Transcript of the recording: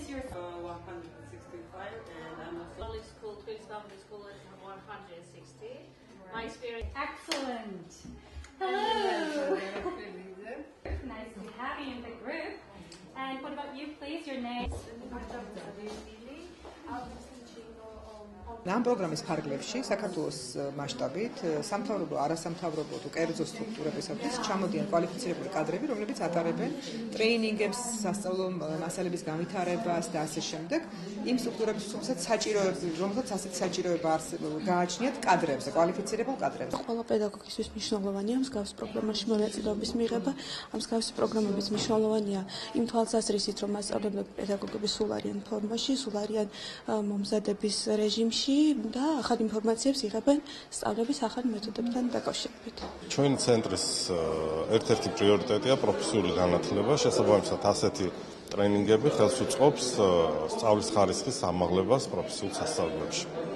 your 165 and I'm a public school, Twins Public School at 160. My experience. excellent. Hello. Nice to have you in the group. And what about you, please? Your name? ამ პროგრამის ფარგლებში საქართველოს მასშტაბით სამთავრობო, არასამთავრობო თუ კერძო სტრუქტურებისათვის ჩამოდიან კვალიფიცირებული კადრები, რომლებიც ატარებენ ტრეინინგებს, სასწავლო მასალების განვითარებას და ასე შემდეგ. იმ სტრუქტურების რომელსაც ასეთი საჭიროება გააჩნიათ კადრებზე, კვალიფიცირებულ კადრებზე. ყველა პედაგოგისთვის მნიშვნელოვანია მსგავს პროგრამაში მონაწილეობის მიღება. ამ მსგავსი პროგრამების მნიშვნელოვანია იმ თვალსაზრისით, რომ მასწავლებლები პედაგოგები სულ არიან ფორმაში, სულ არიან მომზადების რეჟიმში და ახალ ინფორმაციებს იღებენ სწავლების ახალ მეთოდებთან დაკავშირებით. ჩვენი ცენტრის ერთ-ერთი პრიორიტეტია პროფესიული განათლება, შესაბამისად ასეთი ტრენინგები ხელს უწყობს სწავლის ხარისხის ამაღლებას პროფესიულ სასწავლებლებში.